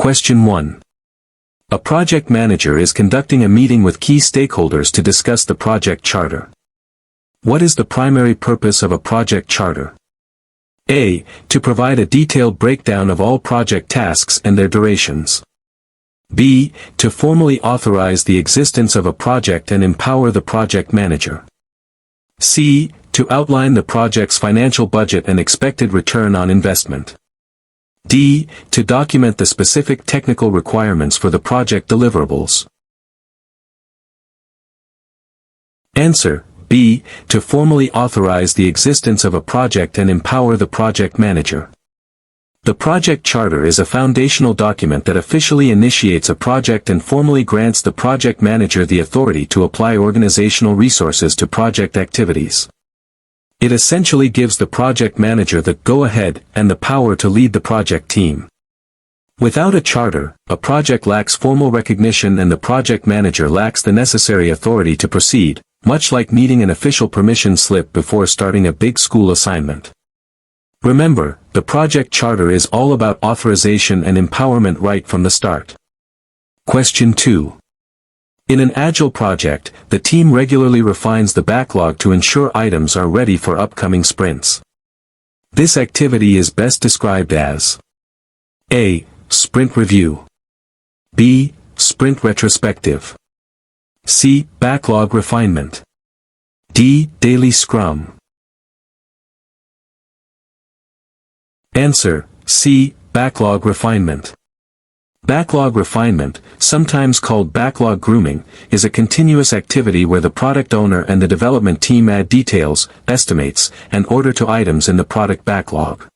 Question 1. A project manager is conducting a meeting with key stakeholders to discuss the project charter. What is the primary purpose of a project charter? A. To provide a detailed breakdown of all project tasks and their durations. B. To formally authorize the existence of a project and empower the project manager. C. To outline the project's financial budget and expected return on investment. D. To document the specific technical requirements for the project deliverables. Answer: B. To formally authorize the existence of a project and empower the project manager. The project charter is a foundational document that officially initiates a project and formally grants the project manager the authority to apply organizational resources to project activities. It essentially gives the project manager the go-ahead and the power to lead the project team. Without a charter, a project lacks formal recognition and the project manager lacks the necessary authority to proceed, much like needing an official permission slip before starting a big school assignment. Remember, the project charter is all about authorization and empowerment right from the start. Question 2. In an Agile project, the team regularly refines the backlog to ensure items are ready for upcoming sprints. This activity is best described as A. Sprint review. B. Sprint retrospective. C. Backlog refinement. D. Daily scrum. Answer: C. Backlog refinement. Backlog refinement, sometimes called backlog grooming, is a continuous activity where the product owner and the development team add details, estimates, and order to items in the product backlog.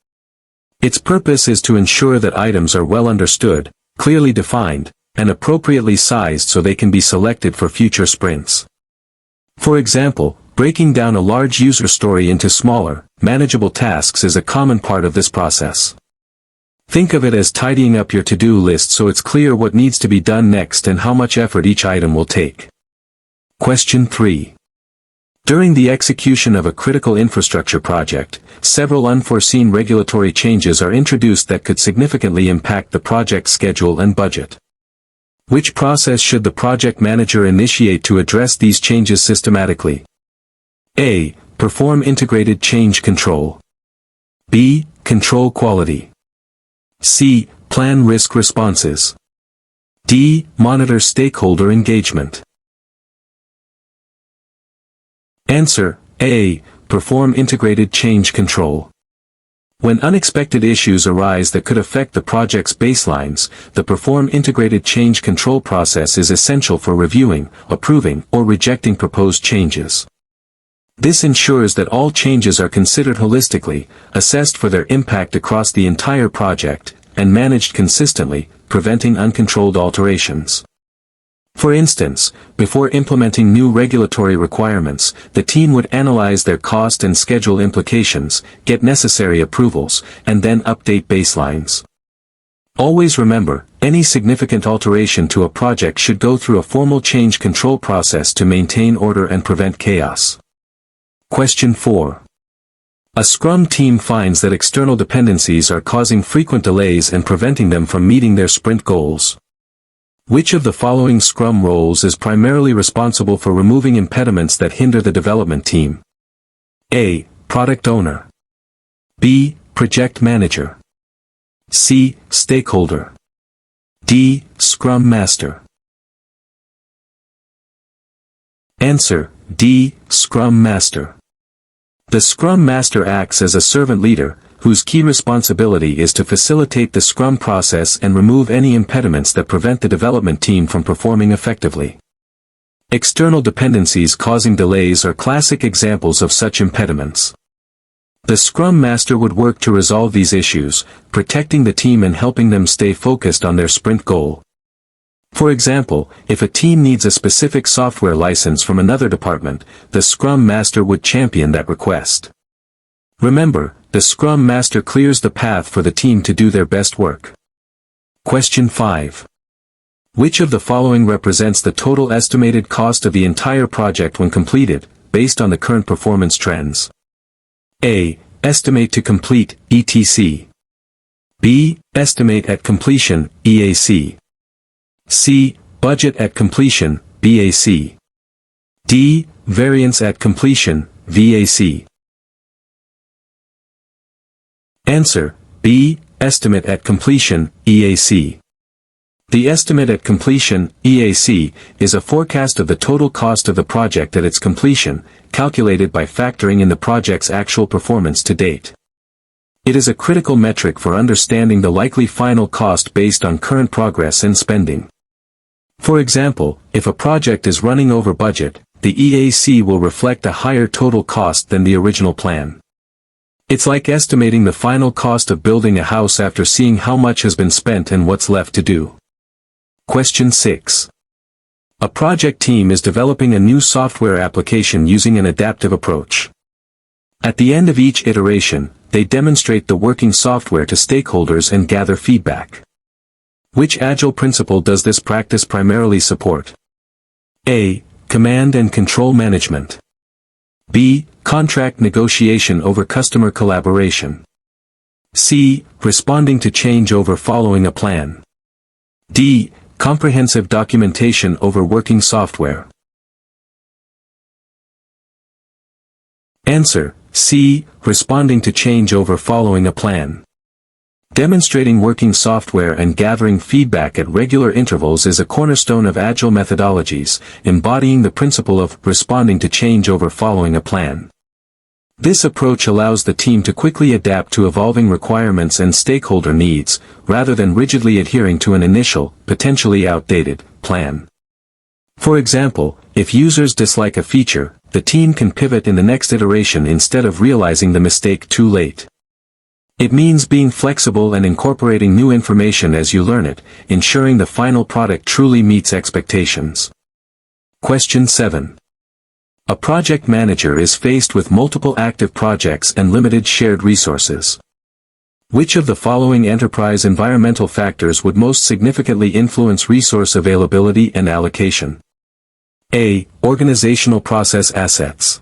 Its purpose is to ensure that items are well understood, clearly defined, and appropriately sized so they can be selected for future sprints. For example, breaking down a large user story into smaller, manageable tasks is a common part of this process. Think of it as tidying up your to-do list so it's clear what needs to be done next and how much effort each item will take. Question 3. During the execution of a critical infrastructure project, several unforeseen regulatory changes are introduced that could significantly impact the project's schedule and budget. Which process should the project manager initiate to address these changes systematically? A. Perform integrated change control. B. Control quality. C. Plan risk responses. D. Monitor stakeholder engagement. Answer: A. Perform integrated change control. When unexpected issues arise that could affect the project's baselines, the Perform integrated change control process is essential for reviewing, approving, or rejecting proposed changes. This ensures that all changes are considered holistically, assessed for their impact across the entire project, and managed consistently, preventing uncontrolled alterations. For instance, before implementing new regulatory requirements, the team would analyze their cost and schedule implications, get necessary approvals, and then update baselines. Always remember, any significant alteration to a project should go through a formal change control process to maintain order and prevent chaos. Question 4. A Scrum team finds that external dependencies are causing frequent delays and preventing them from meeting their sprint goals. Which of the following Scrum roles is primarily responsible for removing impediments that hinder the development team? A. Product owner. B. Project manager. C. Stakeholder. D. Scrum master. Answer: D. Scrum master. The Scrum Master acts as a servant leader, whose key responsibility is to facilitate the Scrum process and remove any impediments that prevent the development team from performing effectively. External dependencies causing delays are classic examples of such impediments. The Scrum Master would work to resolve these issues, protecting the team and helping them stay focused on their sprint goal. For example, if a team needs a specific software license from another department, the Scrum Master would champion that request. Remember, the Scrum Master clears the path for the team to do their best work. Question 5. Which of the following represents the total estimated cost of the entire project when completed, based on the current performance trends? A. Estimate to complete, ETC. B. Estimate at completion, EAC. C. Budget at completion, BAC. D. Variance at completion, VAC. Answer: B. Estimate at completion, EAC. The estimate at completion, EAC, is a forecast of the total cost of the project at its completion, calculated by factoring in the project's actual performance to date. It is a critical metric for understanding the likely final cost based on current progress and spending. For example, if a project is running over budget, the EAC will reflect a higher total cost than the original plan. It's like estimating the final cost of building a house after seeing how much has been spent and what's left to do. Question 6. A project team is developing a new software application using an adaptive approach. At the end of each iteration, they demonstrate the working software to stakeholders and gather feedback. Which Agile principle does this practice primarily support? A. Command and control management. B. Contract negotiation over customer collaboration. C. Responding to change over following a plan. D. Comprehensive documentation over working software. Answer: C. Responding to change over following a plan. Demonstrating working software and gathering feedback at regular intervals is a cornerstone of Agile methodologies, embodying the principle of responding to change over following a plan. This approach allows the team to quickly adapt to evolving requirements and stakeholder needs, rather than rigidly adhering to an initial, potentially outdated, plan. For example, if users dislike a feature, the team can pivot in the next iteration instead of realizing the mistake too late. It means being flexible and incorporating new information as you learn it, ensuring the final product truly meets expectations. Question 7. A project manager is faced with multiple active projects and limited shared resources. Which of the following enterprise environmental factors would most significantly influence resource availability and allocation? A. Organizational process assets.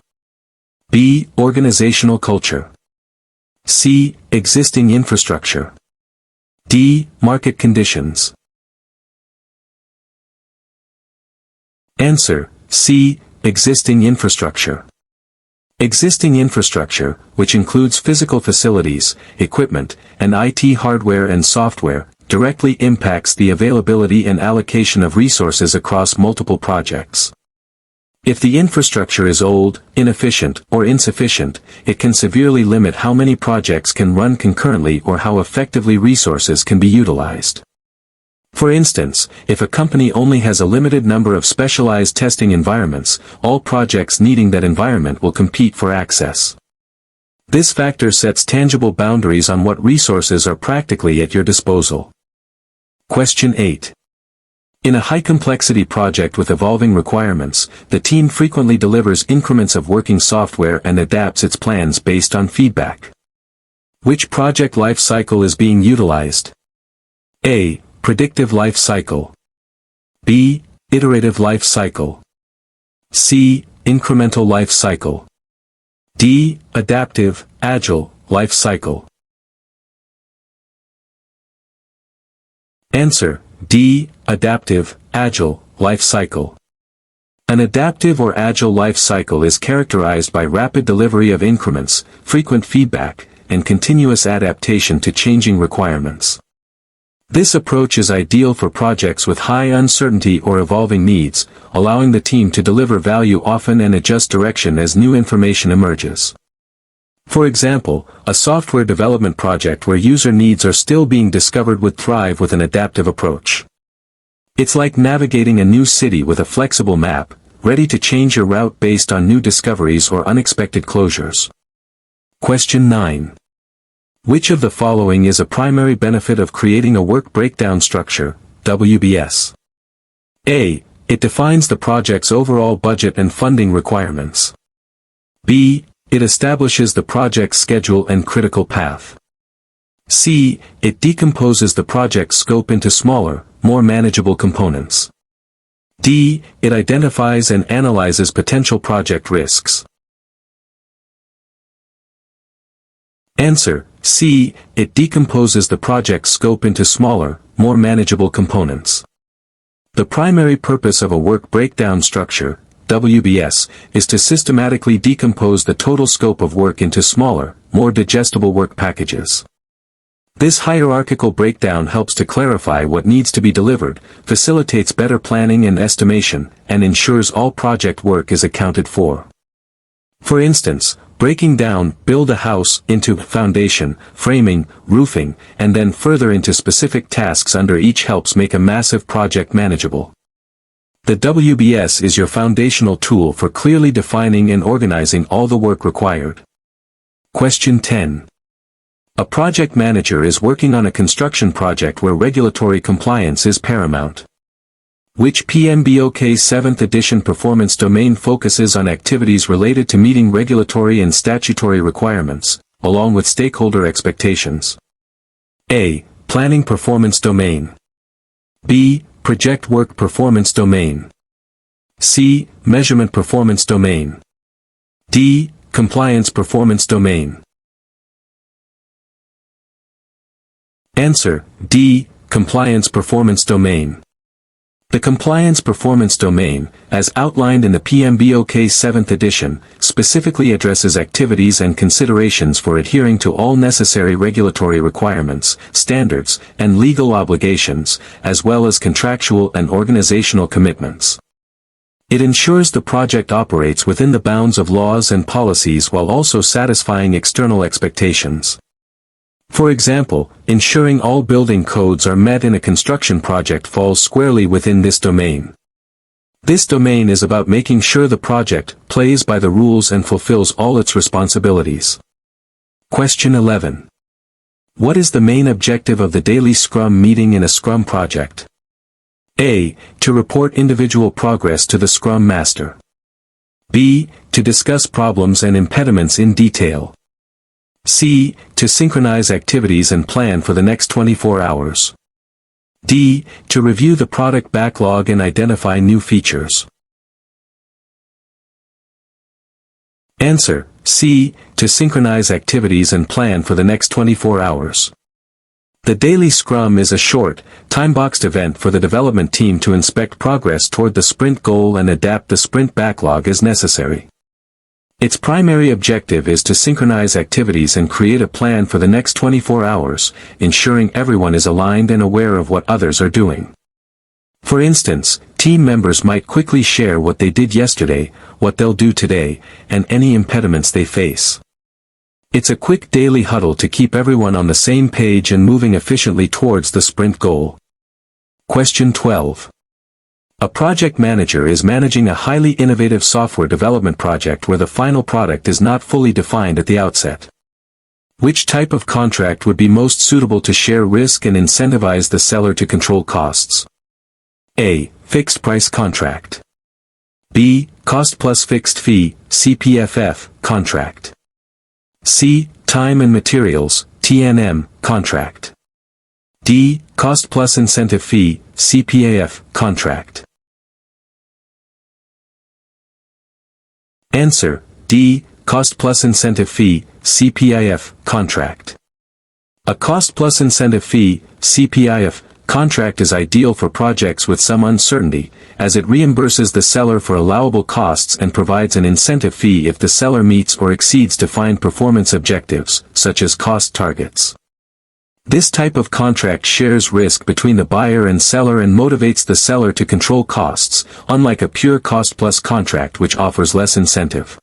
B. Organizational culture. C. Existing infrastructure. D. Market conditions. Answer: C. Existing infrastructure. Existing infrastructure, which includes physical facilities, equipment, and IT hardware and software, directly impacts the availability and allocation of resources across multiple projects. If the infrastructure is old, inefficient, or insufficient, it can severely limit how many projects can run concurrently or how effectively resources can be utilized. For instance, if a company only has a limited number of specialized testing environments, all projects needing that environment will compete for access. This factor sets tangible boundaries on what resources are practically at your disposal. Question 8. In a high-complexity project with evolving requirements, the team frequently delivers increments of working software and adapts its plans based on feedback. Which project life cycle is being utilized? A. Predictive life cycle. B. Iterative life cycle. C. Incremental life cycle. D. Adaptive, Agile, life cycle. Answer: D. Adaptive, Agile, life cycle. An adaptive or agile life cycle is characterized by rapid delivery of increments, frequent feedback, and continuous adaptation to changing requirements. This approach is ideal for projects with high uncertainty or evolving needs, allowing the team to deliver value often and adjust direction as new information emerges. For example, a software development project where user needs are still being discovered would thrive with an adaptive approach. It's like navigating a new city with a flexible map, ready to change your route based on new discoveries or unexpected closures. Question 9. Which of the following is a primary benefit of creating a work breakdown structure, WBS? A. It defines the project's overall budget and funding requirements. B. It establishes the project's schedule and critical path. C. It decomposes the project's scope into smaller, more manageable components. D. It identifies and analyzes potential project risks. Answer: C. It decomposes the project's scope into smaller, more manageable components. The primary purpose of a work breakdown structure, WBS, is to systematically decompose the total scope of work into smaller, more digestible work packages. This hierarchical breakdown helps to clarify what needs to be delivered, facilitates better planning and estimation, and ensures all project work is accounted for. For instance, breaking down build a house into foundation, framing, roofing, and then further into specific tasks under each helps make a massive project manageable. The WBS is your foundational tool for clearly defining and organizing all the work required. Question 10. A project manager is working on a construction project where regulatory compliance is paramount. Which PMBOK 7th edition performance domain focuses on activities related to meeting regulatory and statutory requirements, along with stakeholder expectations? A. Planning performance domain. B. Project work performance domain. C. Measurement performance domain. D. Compliance performance domain. Answer, D. Compliance performance domain. The compliance performance domain, as outlined in the PMBOK 7th edition, specifically addresses activities and considerations for adhering to all necessary regulatory requirements, standards, and legal obligations, as well as contractual and organizational commitments. It ensures the project operates within the bounds of laws and policies while also satisfying external expectations. For example, ensuring all building codes are met in a construction project falls squarely within this domain. This domain is about making sure the project plays by the rules and fulfills all its responsibilities. Question 11. What is the main objective of the daily Scrum meeting in a Scrum project? A. To report individual progress to the Scrum Master. B. To discuss problems and impediments in detail. C. To synchronize activities and plan for the next 24 hours. D. To review the product backlog and identify new features. Answer, C. To synchronize activities and plan for the next 24 hours. The daily Scrum is a short, time-boxed event for the development team to inspect progress toward the sprint goal and adapt the sprint backlog as necessary. Its primary objective is to synchronize activities and create a plan for the next 24 hours, ensuring everyone is aligned and aware of what others are doing. For instance, team members might quickly share what they did yesterday, what they'll do today, and any impediments they face. It's a quick daily huddle to keep everyone on the same page and moving efficiently towards the sprint goal. Question 12. A project manager is managing a highly innovative software development project where the final product is not fully defined at the outset. Which type of contract would be most suitable to share risk and incentivize the seller to control costs? A. Fixed price contract. B. Cost plus fixed fee, CPFF, contract. C. Time and materials, TNM, contract. D. Cost plus incentive fee, CPAF, contract. Answer, D. Cost plus incentive fee, CPIF, contract. A cost plus incentive fee, CPIF, contract is ideal for projects with some uncertainty, as it reimburses the seller for allowable costs and provides an incentive fee if the seller meets or exceeds defined performance objectives, such as cost targets. This type of contract shares risk between the buyer and seller and motivates the seller to control costs, unlike a pure cost-plus contract which offers less incentive.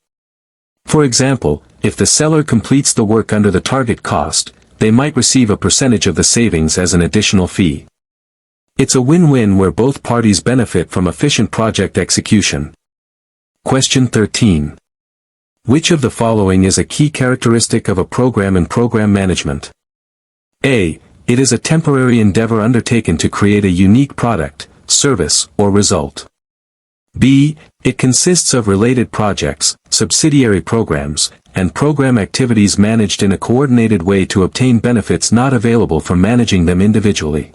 For example, if the seller completes the work under the target cost, they might receive a percentage of the savings as an additional fee. It's a win-win where both parties benefit from efficient project execution. Question 13. Which of the following is a key characteristic of a program in program management? A. It is a temporary endeavor undertaken to create a unique product, service, or result. B. It consists of related projects, subsidiary programs, and program activities managed in a coordinated way to obtain benefits not available from managing them individually.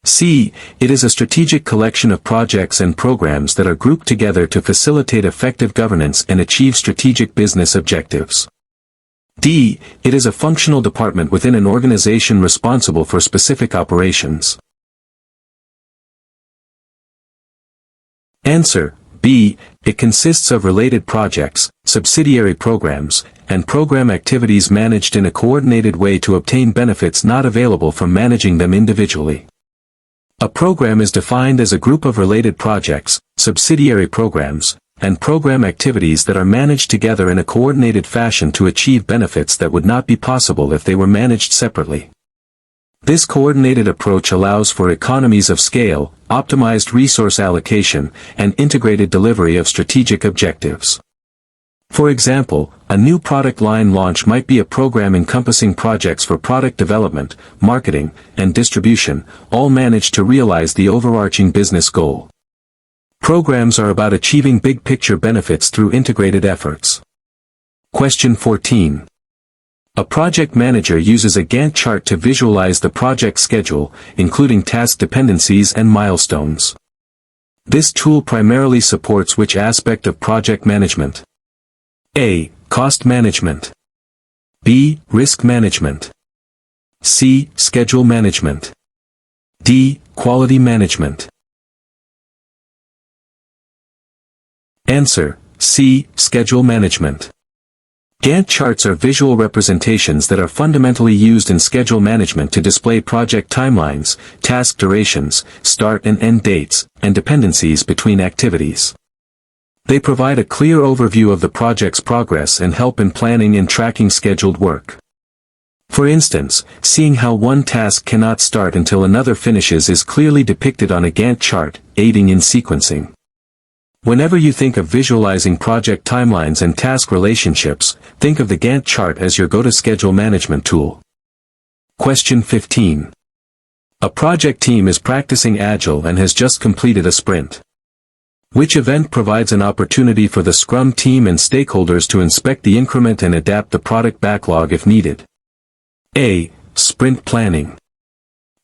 C. It is a strategic collection of projects and programs that are grouped together to facilitate effective governance and achieve strategic business objectives. D. It is a functional department within an organization responsible for specific operations. Answer: B. It consists of related projects, subsidiary programs, and program activities managed in a coordinated way to obtain benefits not available from managing them individually. A program is defined as a group of related projects, subsidiary programs, and program activities that are managed together in a coordinated fashion to achieve benefits that would not be possible if they were managed separately. This coordinated approach allows for economies of scale, optimized resource allocation, and integrated delivery of strategic objectives. For example, a new product line launch might be a program encompassing projects for product development, marketing, and distribution, all managed to realize the overarching business goal. Programs are about achieving big-picture benefits through integrated efforts. Question 14. A project manager uses a Gantt chart to visualize the project schedule, including task dependencies and milestones. This tool primarily supports which aspect of project management? A. Cost management. B. Risk management. C. Schedule management. D. Quality management. Answer: C. Schedule management. Gantt charts are visual representations that are fundamentally used in schedule management to display project timelines, task durations, start and end dates, and dependencies between activities. They provide a clear overview of the project's progress and help in planning and tracking scheduled work. For instance, seeing how one task cannot start until another finishes is clearly depicted on a Gantt chart, aiding in sequencing. Whenever you think of visualizing project timelines and task relationships, think of the Gantt chart as your go-to schedule management tool. Question 15. A project team is practicing Agile and has just completed a sprint. Which event provides an opportunity for the Scrum team and stakeholders to inspect the increment and adapt the product backlog if needed? A. Sprint planning.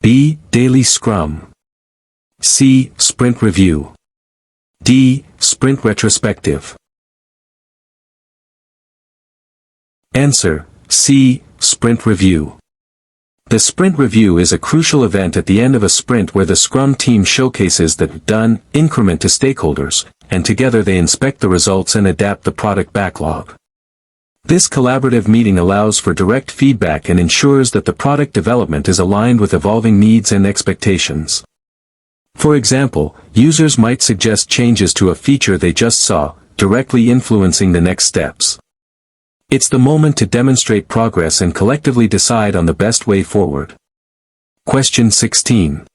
B. Daily Scrum. C. Sprint review. D. Sprint retrospective. Answer: C. Sprint review. The sprint review is a crucial event at the end of a sprint where the Scrum team showcases the done increment to stakeholders, and together they inspect the results and adapt the product backlog. This collaborative meeting allows for direct feedback and ensures that the product development is aligned with evolving needs and expectations. For example, users might suggest changes to a feature they just saw, directly influencing the next steps. It's the moment to demonstrate progress and collectively decide on the best way forward. Question 16.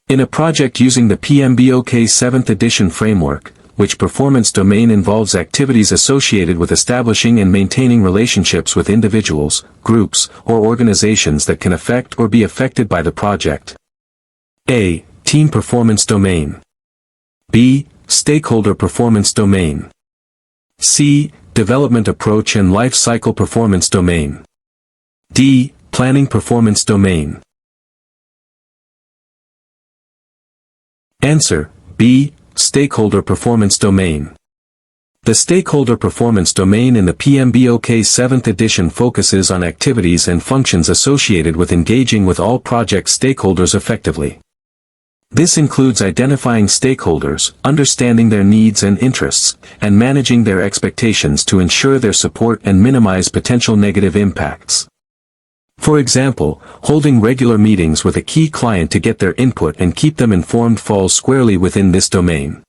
In a project using the PMBOK 7th edition framework, which performance domain involves activities associated with establishing and maintaining relationships with individuals, groups, or organizations that can affect or be affected by the project? A. Team performance domain. B. Stakeholder performance domain. C. Development approach and life cycle performance domain. D. Planning performance domain. Answer: B. Stakeholder performance domain. The stakeholder performance domain in the PMBOK 7th edition focuses on activities and functions associated with engaging with all project stakeholders effectively. This includes identifying stakeholders, understanding their needs and interests, and managing their expectations to ensure their support and minimize potential negative impacts. For example, holding regular meetings with a key client to get their input and keep them informed falls squarely within this domain.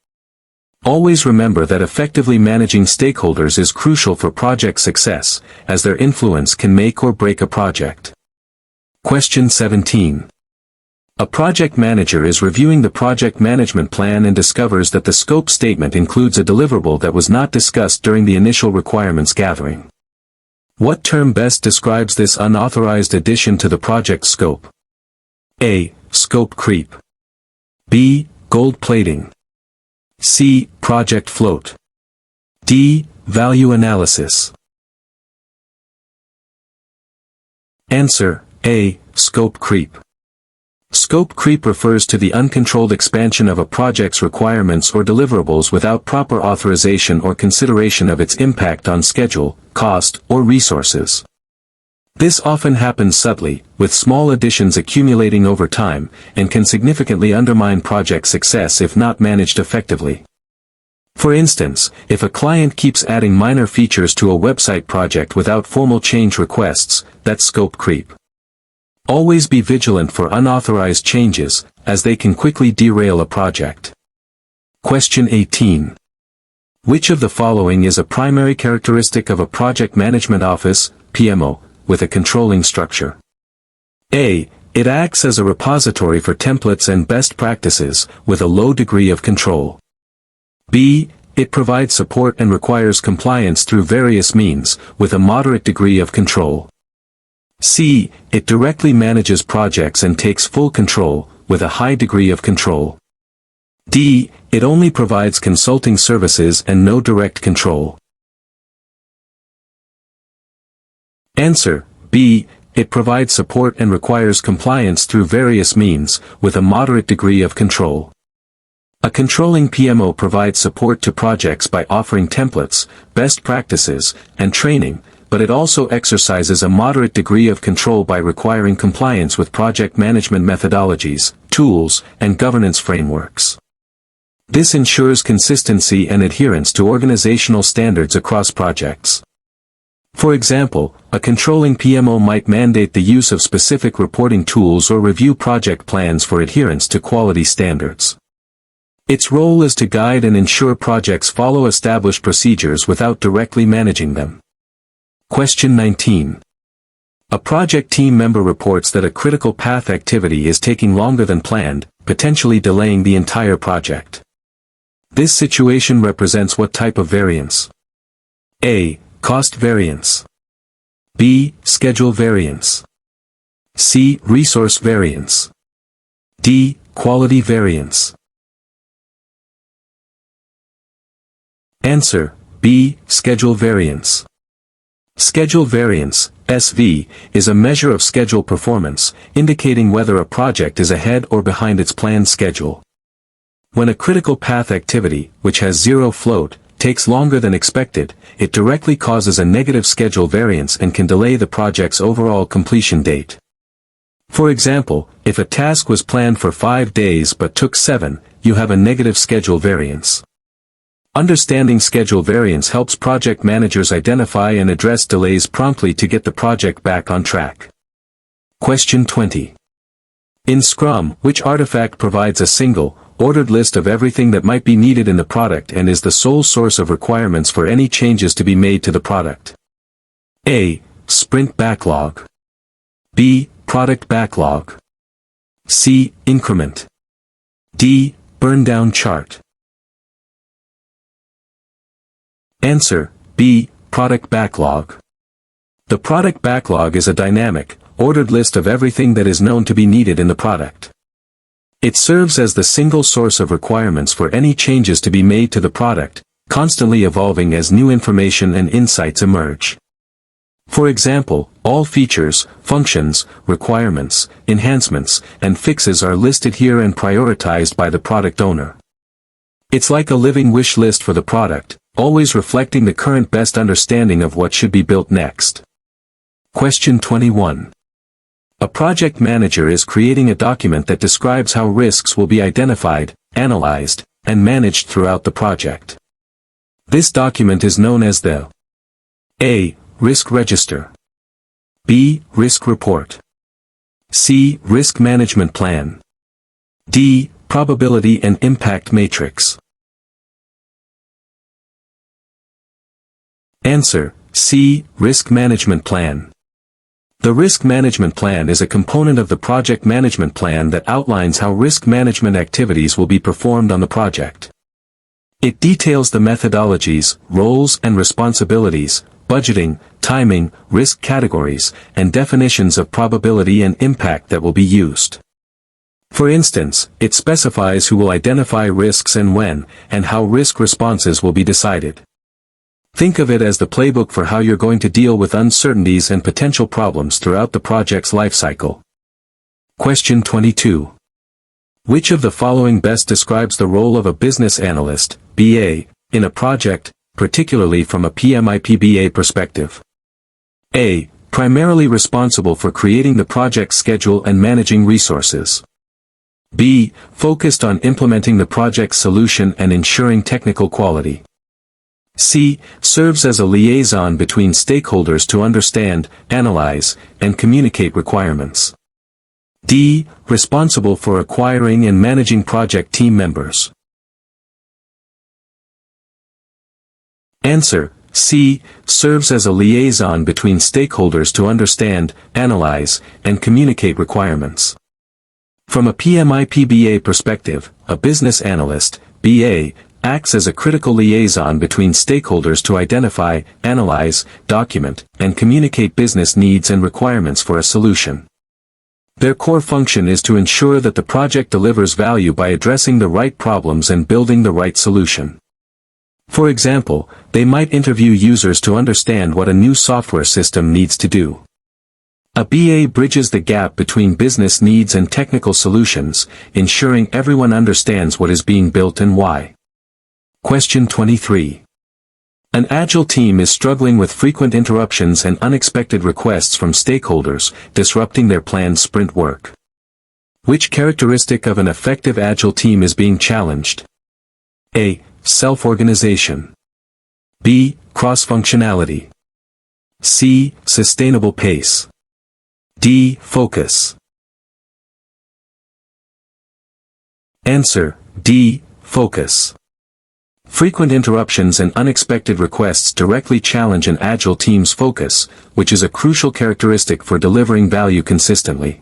Always remember that effectively managing stakeholders is crucial for project success, as their influence can make or break a project. Question 17. A project manager is reviewing the project management plan and discovers that the scope statement includes a deliverable that was not discussed during the initial requirements gathering. What term best describes this unauthorized addition to the project scope? A. Scope creep. B. Gold plating. C. Project float. D. Value analysis. Answer: A. Scope creep. Scope creep refers to the uncontrolled expansion of a project's requirements or deliverables without proper authorization or consideration of its impact on schedule, cost, or resources. This often happens subtly, with small additions accumulating over time, and can significantly undermine project success if not managed effectively. For instance, if a client keeps adding minor features to a website project without formal change requests, that's scope creep. Always be vigilant for unauthorized changes, as they can quickly derail a project. Question 18. Which of the following is a primary characteristic of a project management office, PMO, with a controlling structure? A. It acts as a repository for templates and best practices, with a low degree of control. B. It provides support and requires compliance through various means, with a moderate degree of control. C. It directly manages projects and takes full control, with a high degree of control. D. It only provides consulting services and no direct control. Answer: B. It provides support and requires compliance through various means, with a moderate degree of control. A controlling PMO provides support to projects by offering templates, best practices, and training, but it also exercises a moderate degree of control by requiring compliance with project management methodologies, tools, and governance frameworks. This ensures consistency and adherence to organizational standards across projects. For example, a controlling PMO might mandate the use of specific reporting tools or review project plans for adherence to quality standards. Its role is to guide and ensure projects follow established procedures without directly managing them. Question 19. A project team member reports that a critical path activity is taking longer than planned, potentially delaying the entire project. This situation represents what type of variance? A. Cost variance. B. Schedule variance. C. Resource variance. D. Quality variance. Answer: B. Schedule variance. Schedule variance, SV, is a measure of schedule performance, indicating whether a project is ahead or behind its planned schedule. When a critical path activity, which has zero float, takes longer than expected, it directly causes a negative schedule variance and can delay the project's overall completion date. For example, if a task was planned for 5 days but took 7, you have a negative schedule variance. Understanding schedule variance helps project managers identify and address delays promptly to get the project back on track. Question 20. In Scrum, which artifact provides a single, ordered list of everything that might be needed in the product and is the sole source of requirements for any changes to be made to the product? A. Sprint backlog. B. Product backlog. C. Increment. D. Burn down chart. Answer: B. Product backlog. The product backlog is a dynamic, ordered list of everything that is known to be needed in the product. It serves as the single source of requirements for any changes to be made to the product, constantly evolving as new information and insights emerge. For example, all features, functions, requirements, enhancements, and fixes are listed here and prioritized by the product owner. It's like a living wish list for the product, always reflecting the current best understanding of what should be built next. Question 21. A project manager is creating a document that describes how risks will be identified, analyzed, and managed throughout the project. This document is known as the A. Risk Register. B. Risk Report. C. Risk Management Plan. D. Probability and Impact Matrix. Answer: C. Risk Management Plan. The Risk Management Plan is a component of the project management plan that outlines how risk management activities will be performed on the project. It details the methodologies, roles and responsibilities, budgeting, timing, risk categories, and definitions of probability and impact that will be used. For instance, it specifies who will identify risks and when, and how risk responses will be decided. Think of it as the playbook for how you're going to deal with uncertainties and potential problems throughout the project's lifecycle. Question 22. Which of the following best describes the role of a business analyst, BA, in a project, particularly from a PMI/PBA perspective? A. Primarily responsible for creating the project schedule and managing resources. B. Focused on implementing the project solution and ensuring technical quality. C. Serves as a liaison between stakeholders to understand, analyze, and communicate requirements. D. Responsible for acquiring and managing project team members. Answer: C. Serves as a liaison between stakeholders to understand, analyze, and communicate requirements. From a PMI/PBA perspective, a business analyst, BA, acts as a critical liaison between stakeholders to identify, analyze, document, and communicate business needs and requirements for a solution. Their core function is to ensure that the project delivers value by addressing the right problems and building the right solution. For example, they might interview users to understand what a new software system needs to do. A BA bridges the gap between business needs and technical solutions, ensuring everyone understands what is being built and why. Question 23. An Agile team is struggling with frequent interruptions and unexpected requests from stakeholders, disrupting their planned sprint work. Which characteristic of an effective Agile team is being challenged? A. Self-organization. B. Cross-functionality. C. Sustainable pace. D. Focus. Answer: D. Focus. Frequent interruptions and unexpected requests directly challenge an Agile team's focus, which is a crucial characteristic for delivering value consistently.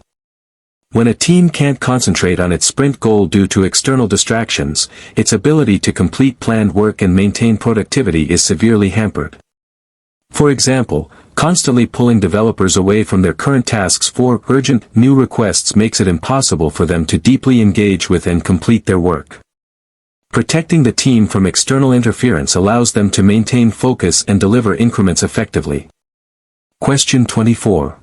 When a team can't concentrate on its sprint goal due to external distractions, its ability to complete planned work and maintain productivity is severely hampered. For example, constantly pulling developers away from their current tasks for urgent, new requests makes it impossible for them to deeply engage with and complete their work. Protecting the team from external interference allows them to maintain focus and deliver increments effectively. Question 24.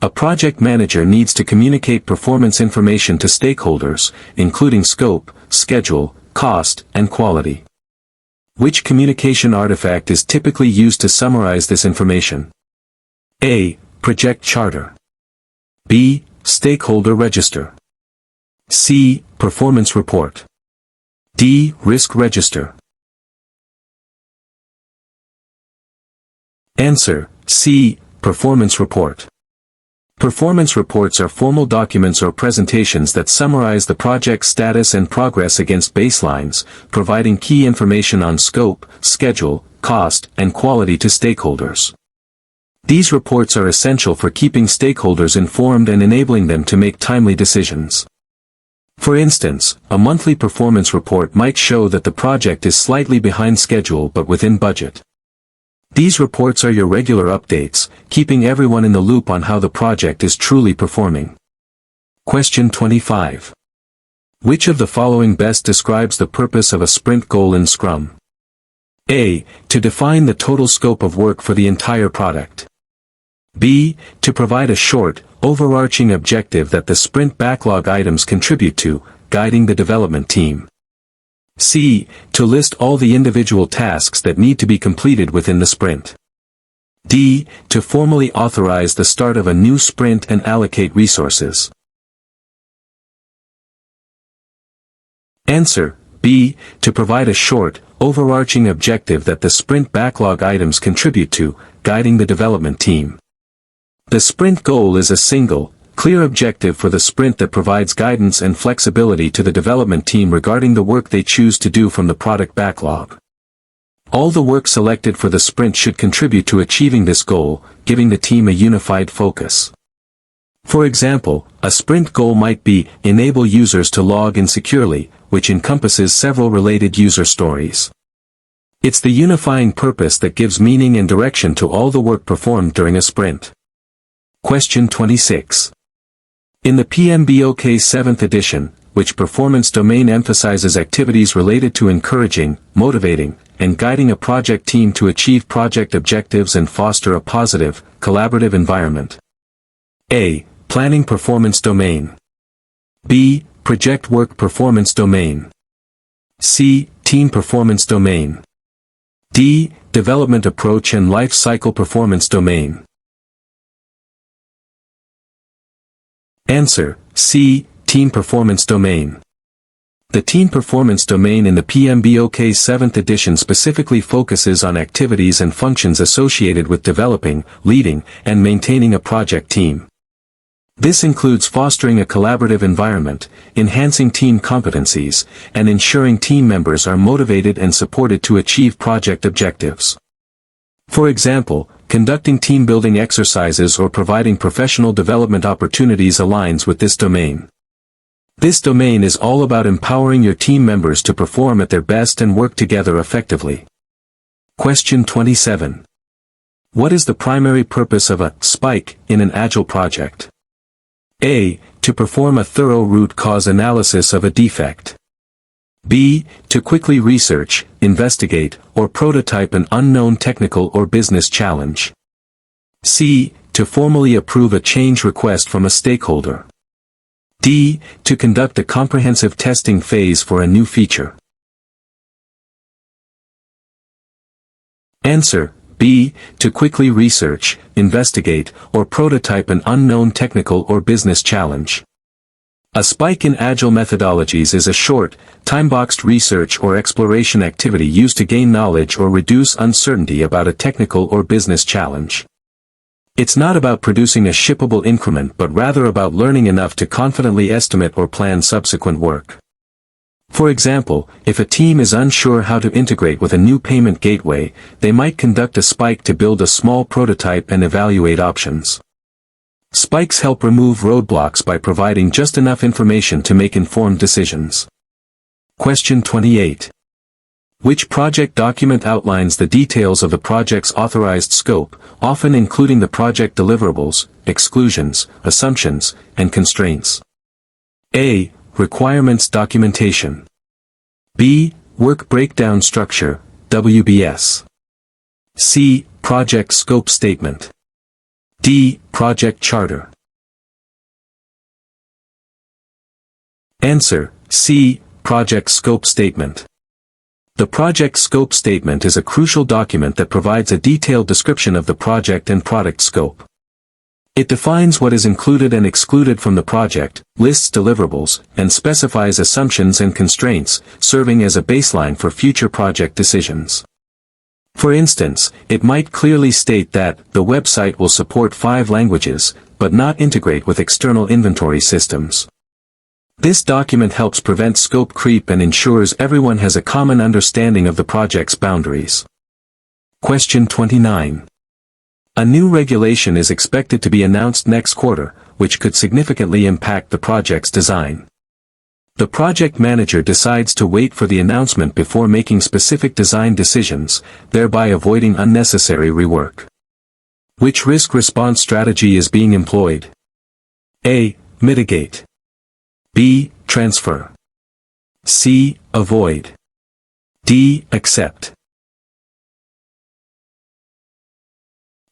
A project manager needs to communicate performance information to stakeholders, including scope, schedule, cost, and quality. Which communication artifact is typically used to summarize this information? A. Project charter. B. Stakeholder register. C. Performance report. D. Risk register. Answer: C. Performance report. Performance reports are formal documents or presentations that summarize the project's status and progress against baselines, providing key information on scope, schedule, cost, and quality to stakeholders. These reports are essential for keeping stakeholders informed and enabling them to make timely decisions. For instance, a monthly performance report might show that the project is slightly behind schedule but within budget. These reports are your regular updates, keeping everyone in the loop on how the project is truly performing. Question 25. Which of the following best describes the purpose of a sprint goal in Scrum? A. To define the total scope of work for the entire product. B. To provide a short, overarching objective that the sprint backlog items contribute to, guiding the development team. C. To list all the individual tasks that need to be completed within the sprint. D. To formally authorize the start of a new sprint and allocate resources. Answer: B. To provide a short, overarching objective that the sprint backlog items contribute to, guiding the development team. The sprint goal is a single, clear objective for the sprint that provides guidance and flexibility to the development team regarding the work they choose to do from the product backlog. All the work selected for the sprint should contribute to achieving this goal, giving the team a unified focus. For example, a sprint goal might be, enable users to log in securely, which encompasses several related user stories. It's the unifying purpose that gives meaning and direction to all the work performed during a sprint. Question 26. In the PMBOK 7th edition, which performance domain emphasizes activities related to encouraging, motivating, and guiding a project team to achieve project objectives and foster a positive, collaborative environment? A. planning performance domain. B. project work performance domain. C. team performance domain. D. development approach and life cycle performance domain. Answer: C. team performance domain. The team performance domain in the PMBOK's 7th edition specifically focuses on activities and functions associated with developing, leading, and maintaining a project team. This includes fostering a collaborative environment, enhancing team competencies, and ensuring team members are motivated and supported to achieve project objectives. For example, conducting team-building exercises or providing professional development opportunities aligns with this domain. This domain is all about empowering your team members to perform at their best and work together effectively. Question 27. What is the primary purpose of a spike in an Agile project? A. To perform a thorough root cause analysis of a defect. B. To quickly research, investigate, or prototype an unknown technical or business challenge. C. To formally approve a change request from a stakeholder. D. To conduct a comprehensive testing phase for a new feature. Answer: B. To quickly research, investigate, or prototype an unknown technical or business challenge. A spike in Agile methodologies is a short, time-boxed research or exploration activity used to gain knowledge or reduce uncertainty about a technical or business challenge. It's not about producing a shippable increment but rather about learning enough to confidently estimate or plan subsequent work. For example, if a team is unsure how to integrate with a new payment gateway, they might conduct a spike to build a small prototype and evaluate options. Spikes help remove roadblocks by providing just enough information to make informed decisions. Question 28. Which project document outlines the details of the project's authorized scope, often including the project deliverables, exclusions, assumptions, and constraints? A. Requirements documentation. B. Work breakdown structure, WBS. C. Project scope statement. D. Project charter. Answer: C. Project scope statement. The project scope statement is a crucial document that provides a detailed description of the project and product scope. It defines what is included and excluded from the project, lists deliverables, and specifies assumptions and constraints, serving as a baseline for future project decisions. For instance, it might clearly state that the website will support 5 languages, but not integrate with external inventory systems. This document helps prevent scope creep and ensures everyone has a common understanding of the project's boundaries. Question 29. A new regulation is expected to be announced next quarter, which could significantly impact the project's design. The project manager decides to wait for the announcement before making specific design decisions, thereby avoiding unnecessary rework. Which risk response strategy is being employed? A. Mitigate. B. Transfer. C. Avoid. D. Accept.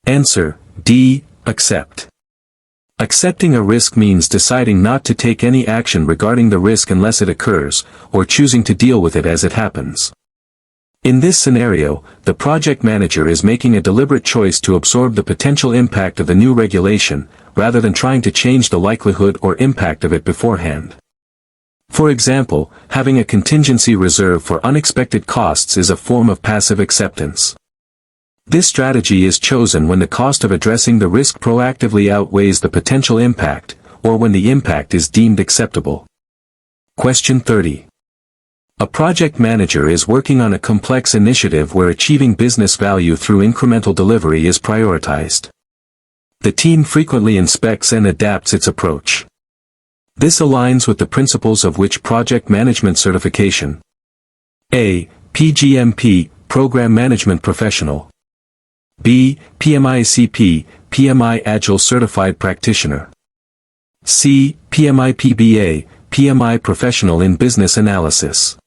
Answer: D. Accept. Accepting a risk means deciding not to take any action regarding the risk unless it occurs, or choosing to deal with it as it happens. In this scenario, the project manager is making a deliberate choice to absorb the potential impact of the new regulation, rather than trying to change the likelihood or impact of it beforehand. For example, having a contingency reserve for unexpected costs is a form of passive acceptance. This strategy is chosen when the cost of addressing the risk proactively outweighs the potential impact, or when the impact is deemed acceptable. Question 30. A project manager is working on a complex initiative where achieving business value through incremental delivery is prioritized. The team frequently inspects and adapts its approach. This aligns with the principles of which project management certification? A. PGMP, Program Management Professional. B. PMI-CP, PMI Agile Certified Practitioner. C. PMI-PBA, PMI Professional in Business Analysis.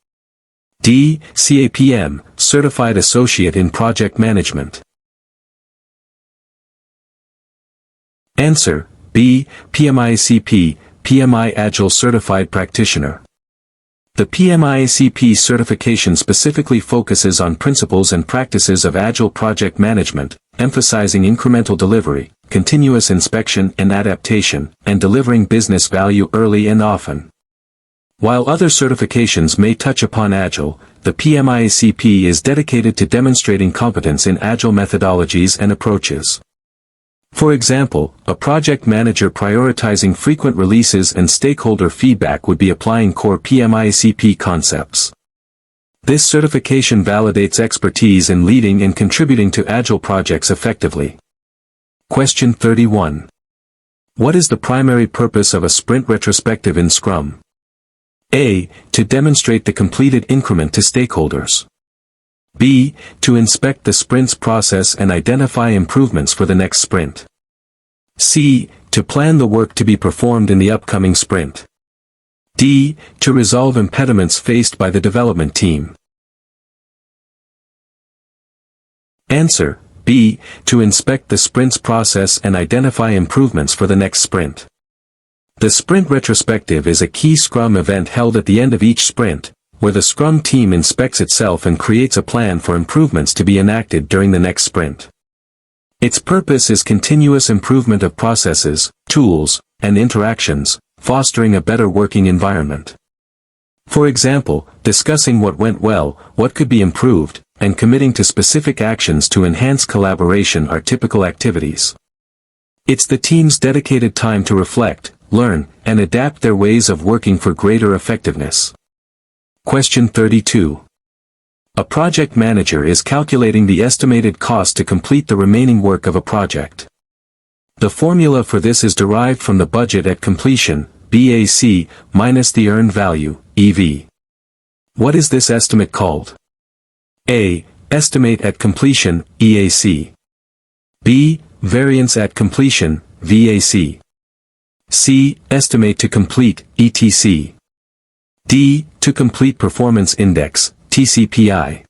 D. CAPM, Certified Associate in Project Management. Answer: B. PMI-CP, PMI Agile Certified Practitioner. The PMI-CP certification specifically focuses on principles and practices of Agile project management, emphasizing incremental delivery, continuous inspection and adaptation, and delivering business value early and often. While other certifications may touch upon Agile, the PMI-CP is dedicated to demonstrating competence in Agile methodologies and approaches. For example, a project manager prioritizing frequent releases and stakeholder feedback would be applying core PMI-CP concepts. This certification validates expertise in leading and contributing to Agile projects effectively. Question 31. What is the primary purpose of a sprint retrospective in Scrum? A. To demonstrate the completed increment to stakeholders. B. To inspect the sprint's process and identify improvements for the next sprint. C. To plan the work to be performed in the upcoming sprint. D. To resolve impediments faced by the development team. Answer: B. To inspect the sprint's process and identify improvements for the next sprint. The sprint retrospective is a key Scrum event held at the end of each sprint, where the Scrum team inspects itself and creates a plan for improvements to be enacted during the next sprint. Its purpose is continuous improvement of processes, tools, and interactions, fostering a better working environment. For example, discussing what went well, what could be improved, and committing to specific actions to enhance collaboration are typical activities. It's the team's dedicated time to reflect, learn, and adapt their ways of working for greater effectiveness. Question 32. A project manager is calculating the estimated cost to complete the remaining work of a project. The formula for this is derived from the budget at completion, BAC, minus the earned value, EV. What is this estimate called? A. Estimate at completion, EAC. B. Variance at completion, VAC. C. Estimate to complete, ETC. D. To complete performance index, TCPI.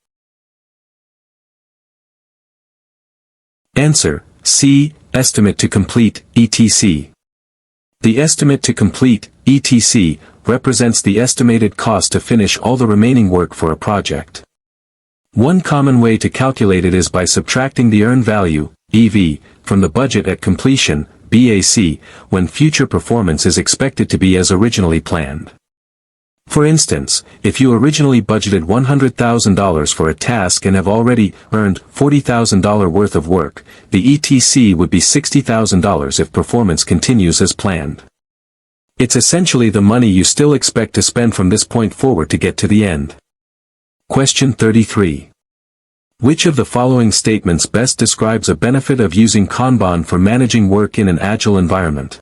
Answer: C. Estimate to complete, ETC. The estimate to complete, ETC, represents the estimated cost to finish all the remaining work for a project. One common way to calculate it is by subtracting the earned value, EV, from the budget at completion, BAC, when future performance is expected to be as originally planned. For instance, if you originally budgeted $100,000 for a task and have already earned $40,000 worth of work, the ETC would be $60,000 if performance continues as planned. It's essentially the money you still expect to spend from this point forward to get to the end. Question 33. Which of the following statements best describes a benefit of using Kanban for managing work in an Agile environment?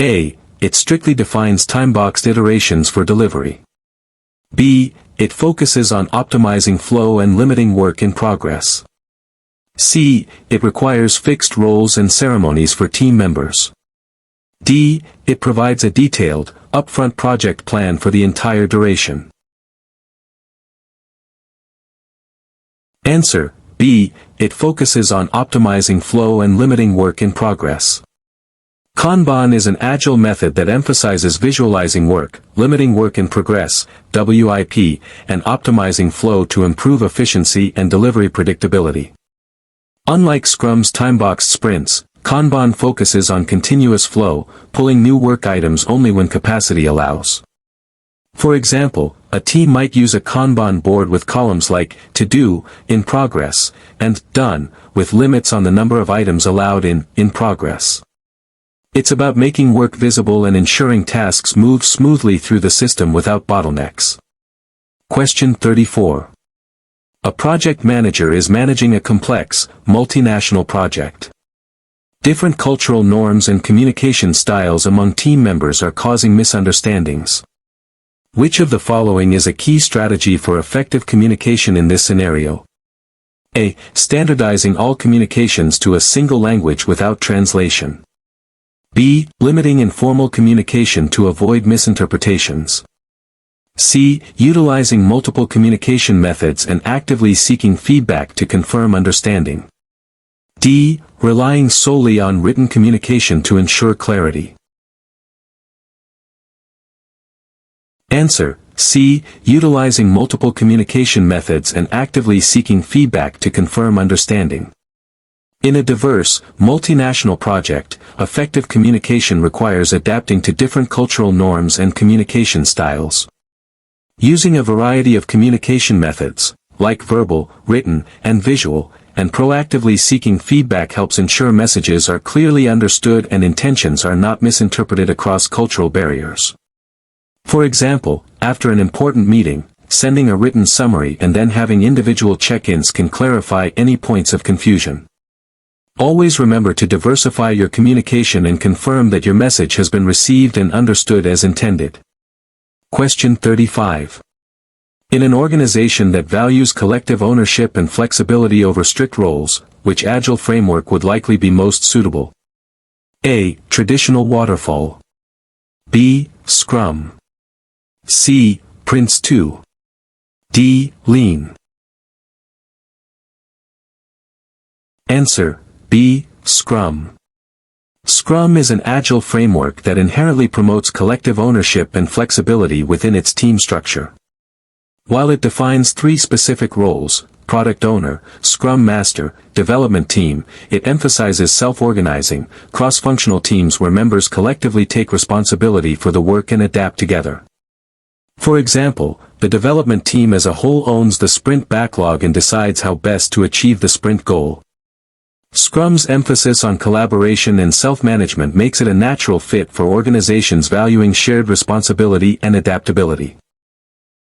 A. It strictly defines time-boxed iterations for delivery. B. It focuses on optimizing flow and limiting work in progress. C. It requires fixed roles and ceremonies for team members. D. It provides a detailed, upfront project plan for the entire duration. Answer: B. It focuses on optimizing flow and limiting work in progress. Kanban is an Agile method that emphasizes visualizing work, limiting work in progress, WIP, and optimizing flow to improve efficiency and delivery predictability. Unlike Scrum's time-boxed sprints, Kanban focuses on continuous flow, pulling new work items only when capacity allows. For example, a team might use a Kanban board with columns like "to do," "in progress," and "done," with limits on the number of items allowed in progress. It's about making work visible and ensuring tasks move smoothly through the system without bottlenecks. Question 34. A project manager is managing a complex, multinational project. Different cultural norms and communication styles among team members are causing misunderstandings. Which of the following is a key strategy for effective communication in this scenario? A. Standardizing all communications to a single language without translation. B. Limiting informal communication to avoid misinterpretations. C. Utilizing multiple communication methods and actively seeking feedback to confirm understanding. D. Relying solely on written communication to ensure clarity. Answer: C. Utilizing multiple communication methods and actively seeking feedback to confirm understanding. In a diverse, multinational project, effective communication requires adapting to different cultural norms and communication styles. Using a variety of communication methods, like verbal, written, and visual, and proactively seeking feedback helps ensure messages are clearly understood and intentions are not misinterpreted across cultural barriers. For example, after an important meeting, sending a written summary and then having individual check-ins can clarify any points of confusion. Always remember to diversify your communication and confirm that your message has been received and understood as intended. Question 35. In an organization that values collective ownership and flexibility over strict roles, which Agile framework would likely be most suitable? A. Traditional waterfall. B. Scrum. C. Prince 2. D. Lean. Answer: B. Scrum. Scrum is an Agile framework that inherently promotes collective ownership and flexibility within its team structure. While it defines 3 specific roles, product owner, scrum master, development team, it emphasizes self-organizing, cross-functional teams where members collectively take responsibility for the work and adapt together. For example, the development team as a whole owns the sprint backlog and decides how best to achieve the sprint goal. Scrum's emphasis on collaboration and self-management makes it a natural fit for organizations valuing shared responsibility and adaptability.